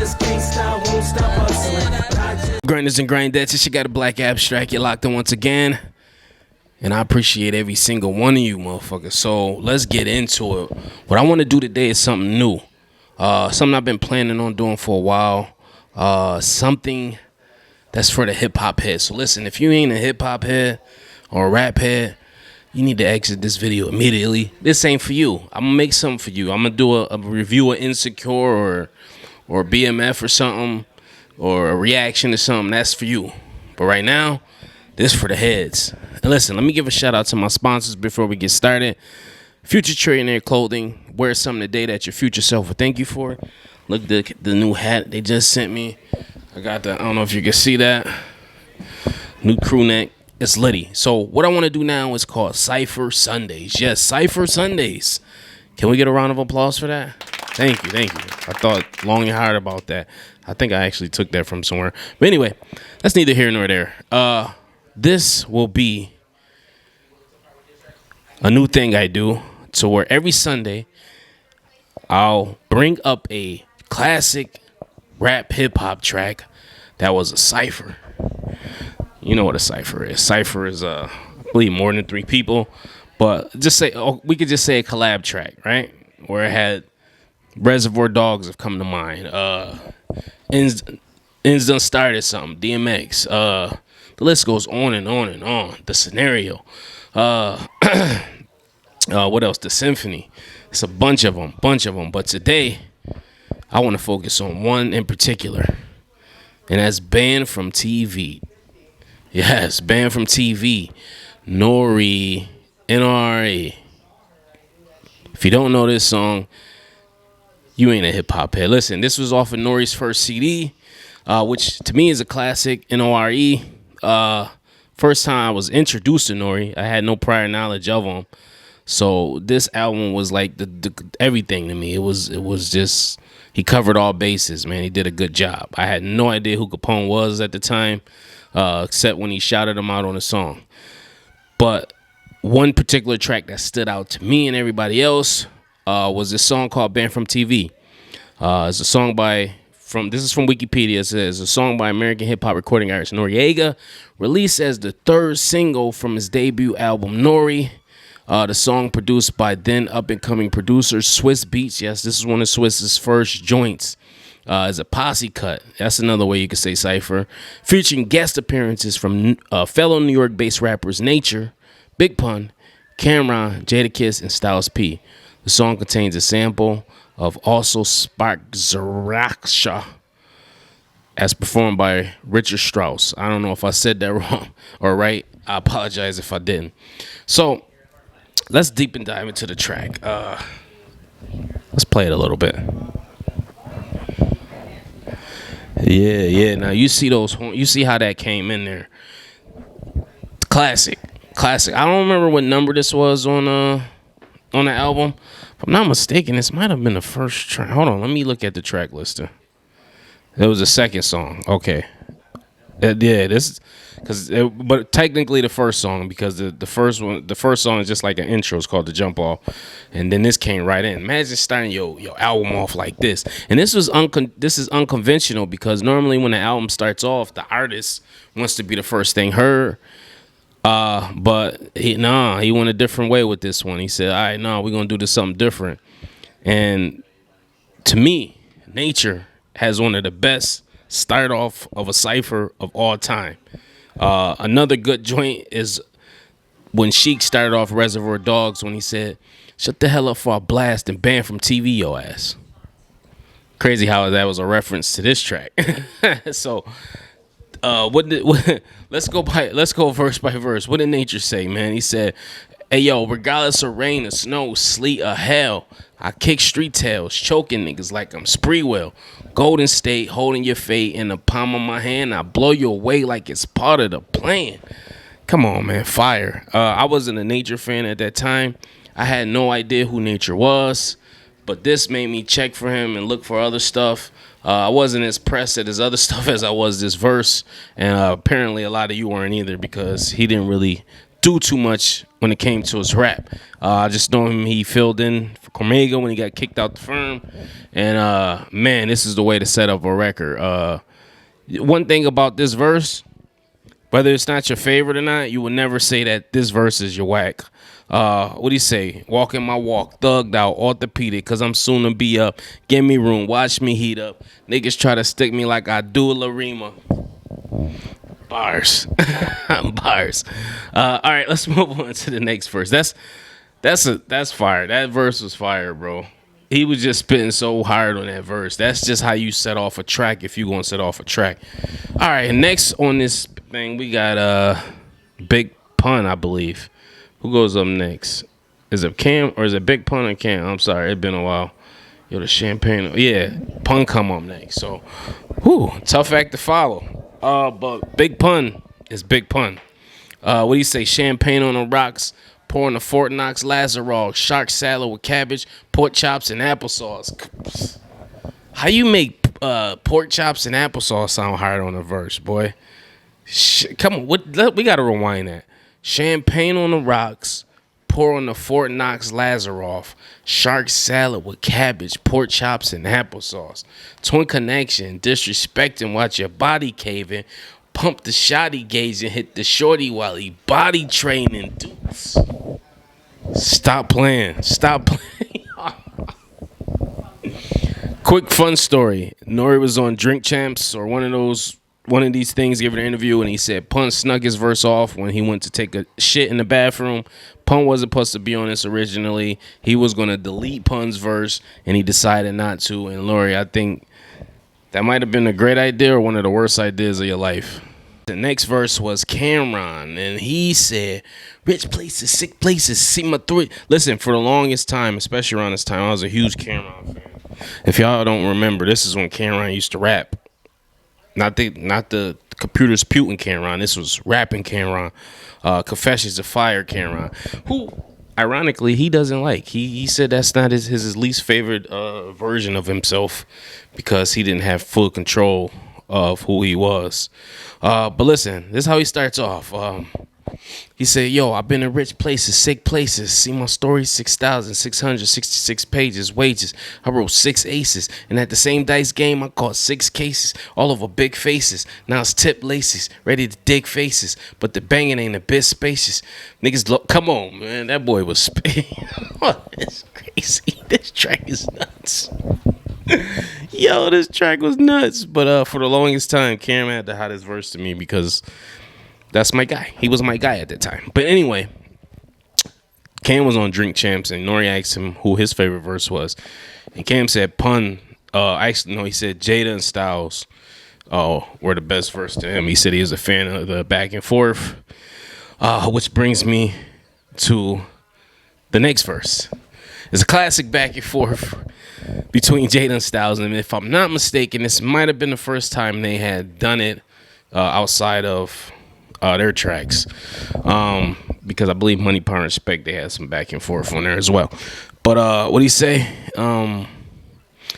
just can't stop, won't stop hustling. Grinders and grindettes, she got a black abstract. You're locked in once again. And I appreciate every single one of you motherfuckers. So let's get into it. What I want to do today is something new. Something I've been planning on doing for a while. Something that's for the hip-hop head. So listen, if you ain't a hip-hop head or a rap head, you need to exit this video immediately. This ain't for you. I'm going to make something for you. I'm going to do a review of Insecure or BMF or something, or a reaction to something. That's for you. But right now, this for the heads. And listen, let me give a shout out to my sponsors before we get started. Future Trillionaire Clothing. Wear something today that your future self will thank you for. Look at the new hat they just sent me. I got the, I don't know if you can see that. New crew neck. It's litty. So what I want to do now is called Cypher Sundays. Yes, Cypher Sundays. Can we get a round of applause for that? Thank you. I thought long and hard about that. I think I actually took that from somewhere. But anyway, that's neither here nor there. This will be a new thing I do. So where every Sunday, I'll bring up a classic rap hip-hop track that was a cypher. You know what a cypher is. Cypher is, I believe, more than 3 people. But just say, we could just say a collab track, right? Where it had Reservoir Dogs have come to mind. Ends Done Started something. DMX. The list goes on and on and on. The Scenario. What else? The Symphony. It's a bunch of them. But today, I want to focus on one in particular. And that's Banned from TV. Yes, Banned from TV. Nore. Nore. If you don't know this song, you ain't a hip-hop head. Listen, this was off of Nore's first CD, which to me is a classic. Nore. First time I was introduced to Nore, I had no prior knowledge of him. So this album was like the everything to me. It was just, he covered all bases, man. He did a good job. I had no idea who Capone was at the time, except when he shouted him out on a song. But one particular track that stood out to me and everybody else was this song called Banned from TV. It's a song this is from Wikipedia. It says, a song by American hip-hop recording artist Noriega, released as the 3rd single from his debut album Nore. The song produced by then up-and-coming producer Swiss Beats. Yes, this is one of Swiss's first joints. As a posse cut. That's another way you could say Cypher. Featuring guest appearances from fellow New York-based rappers Nature, Big Pun, Cameron, Jadakiss, and Styles P. The song contains a sample of Also Spark Zaraksha, as performed by Richard Strauss. I don't know if I said that wrong or right. I apologize if I didn't. So let's deep and dive into the track. Let's play it a little bit. Yeah. Now you see you see how that came in there. Classic. I don't remember what number this was on the album. If I'm not mistaken, this might have been the first track. Hold on, let me look at the track lister. It was the 2nd song. Okay. But technically the first song, because the first song is just like an intro. It's called The Jump Off, and then this came right in. Imagine starting your album off like this. And this is unconventional, because normally when the album starts off, the artist wants to be the first thing heard. But he went a different way with this one. He said, all right, we're gonna do this something different. And to me, Nature has one of the best start off of a cypher of all time. Another good joint is when Sheik started off Reservoir Dogs, when he said, shut the hell up for a blast and ban from TV your ass. Crazy how that was a reference to this track. So let's go verse by verse. What did Nature say, man? He said, hey yo, regardless of rain or snow, sleet or hell, I kick street tails, choking niggas like I'm Spreewell. Golden State, holding your fate in the palm of my hand. I blow you away like it's part of the plan. Come on, man, fire. I wasn't a Nature fan at that time. I had no idea who Nature was, but this made me check for him and look for other stuff. I wasn't as pressed at his other stuff as I was this verse, and apparently a lot of you weren't either, because he didn't really do too much when it came to his rap. I just know him. He filled in for Cormega when he got kicked out the firm, and man, this is the way to set up a record. One thing about this verse, whether it's not your favorite or not, you will never say that this verse is your whack. What do you say? Walking my walk, thugged out, orthopedic, cause I'm soon to be up. Give me room, watch me heat up. Niggas try to stick me like I do a Larima. Bars. Bars. All right, let's move on to the next verse. That's fire. That verse was fire, bro. He was just spitting so hard on that verse. That's just how you set off a track if you gonna set off a track. All right, next on this thing we got Big Pun, I believe. Who goes up next? Is it Cam or is it Big Pun or Cam? I'm sorry, it's been a while. Yo, the champagne. Yeah, Pun come up next. So, tough act to follow. But Big Pun is Big Pun. What do you say? Champagne on the rocks. Pouring the Fort Knox Lazarog, shark salad with cabbage, pork chops, and applesauce. How you make pork chops and applesauce sound hard on a verse, boy? Come on, we got to rewind that. Champagne on the rocks, pour on the Fort Knox Lazarov, shark salad with cabbage, pork chops, and applesauce. Twin connection, disrespecting, watch your body caving. Pump the shotty gauge and hit the shorty while he body training dudes. Stop playing. Quick fun story. Nore was on Drink Champs or one of these things, giving an interview, and he said Pun snuck his verse off when he went to take a shit in the bathroom. Pun wasn't supposed to be on this originally. He was going to delete Pun's verse, and he decided not to. And Nore, I think that might have been a great idea or one of the worst ideas of your life. The next verse was Cameron, and he said, rich places, sick places, see my three. Listen, for the longest time, especially around this time, I was a huge Cameron fan. If y'all don't remember, this is when Cameron used to rap. Not the computers puting Cameron. This was rapping Cameron. Confessions of Fire Cameron, who ironically he doesn't like. He said that's not his least favorite version of himself because he didn't have full control of who he was. But listen, this is how he starts off. He said, yo, I've been in rich places, sick places. See my story, 6,666 pages, wages. I wrote 6 aces. And at the same dice game, I caught 6 cases, all over big faces. Now it's tip laces, ready to dig faces. But the banging ain't a bit spacious. Niggas, come on, man. That boy was It's crazy. This track is nuts. Yo, this track was nuts. But for the longest time, Cam had the hottest verse to me because that's my guy. He was my guy at the time. But anyway, Cam was on Drink Champs, and Nore asked him who his favorite verse was. And Cam said Pun. He said Jada and Styles were the best verse to him. He said he was a fan of the back and forth. Which brings me to the next verse. It's a classic back and forth between Jada and Styles. And if I'm not mistaken, this might have been the first time they had done it outside of their tracks, because I believe Money, Power, and Respect, they had some back and forth on there as well. But what do you say? Ain't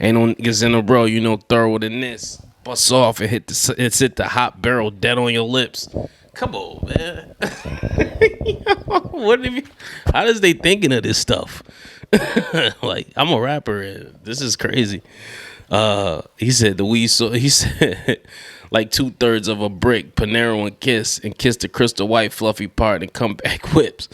no niggas in a row, you know, thorough than this. Bust off and hit the hot barrel dead on your lips. Come on, man. How does they thinking of this stuff? Like, I'm a rapper and this is crazy. He said he said like 2/3 of a brick, Panero and kiss the crystal white fluffy part and come back whips.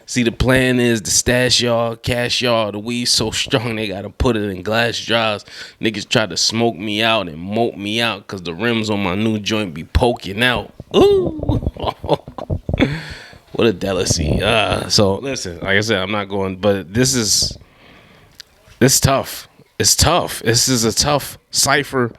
See, the plan is to stash y'all, cash y'all. The weed so strong they gotta put it in glass jars. Niggas try to smoke me out and mope me out cause the rims on my new joint be poking out. Ooh. What a delicacy. So listen, like I said, I'm not going, but this is tough. It's tough. This is a tough cipher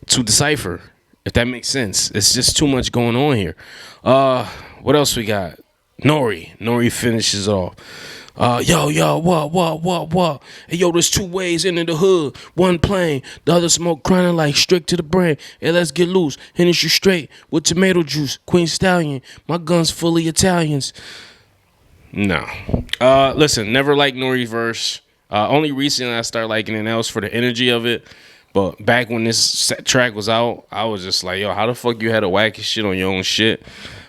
to decipher, if that makes sense. It's just too much going on here. What else we got? Nore finishes off. Yo, what? Hey, yo, there's 2 ways into the hood. One plain, the other smoke grinding like strict to the brain. Hey, let's get loose. Finish you straight with tomato juice. Queen Stallion, my gun's fully Italians. No. Listen, never liked Nore's verse. Only recently I started liking it else for the energy of it. But back when this track was out, I was just like, yo, how the fuck you had a wackest shit on your own shit?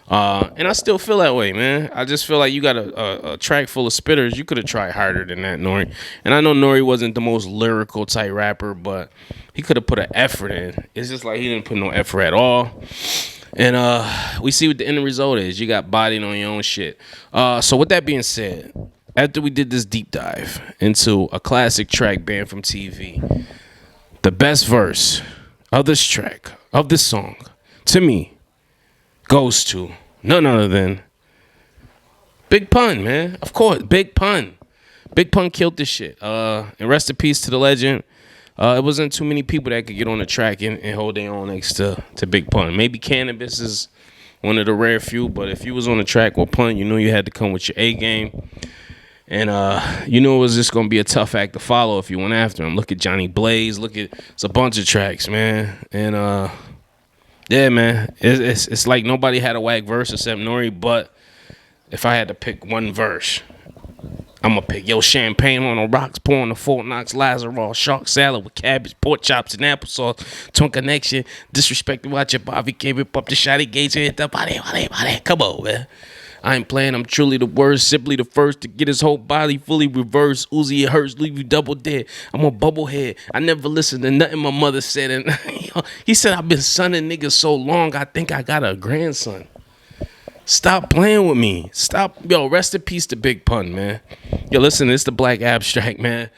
And I still feel that way, man. I just feel like you got a track full of spitters. You could have tried harder than that, Nore. And I know Nore wasn't the most lyrical type rapper, but he could have put an effort in. It's just like he didn't put no effort at all. And we see what the end result is. You got bodied on your own shit. So with that being said, after we did this deep dive into a classic track banned from TV, the best verse of this track, of this song, to me, goes to none other than Big Pun, man. Of course, Big Pun. Big Pun killed this shit. And rest in peace to the legend. It wasn't too many people that could get on the track and hold their own next to Big Pun. Maybe Cannabis is one of the rare few, but if you was on the track with Pun, you knew you had to come with your A game. And you knew it was just gonna be a tough act to follow if you went after him. Look at Johnny Blaze. It's a bunch of tracks, man. And yeah, man, it's like nobody had a whack verse except Nore. But if I had to pick one verse, I'm gonna pick Yo Champagne on the Rocks, pouring the Fort Knox Lazarus, shark salad with cabbage, pork chops, and applesauce. Twin connection, disrespected, watch your Bobby gave it up the shotty gauge, hit the body. Come on, man. I ain't playing, I'm truly the worst, simply the first to get his whole body fully reversed. Uzi, it hurts, leave you double dead. I'm a bubblehead. I never listened to nothing my mother said. And he said, I've been sunning niggas so long, I think I got a grandson. Stop playing with me. Stop. Yo, rest in peace to Big Pun, man. Yo, listen, it's the Black Abstract, man.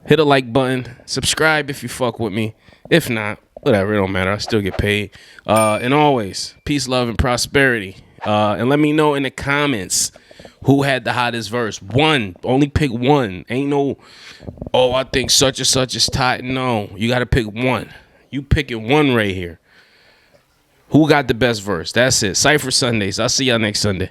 Hit a like button. Subscribe if you fuck with me. If not, whatever, it don't matter. I still get paid. And always, peace, love, and prosperity. And let me know in the comments who had the hottest verse. One. Only pick one. Ain't no, oh, I think such and such is tight. No, you got to pick one. You picking one right here. Who got the best verse? That's it. Cypher Sundays. I'll see y'all next Sunday.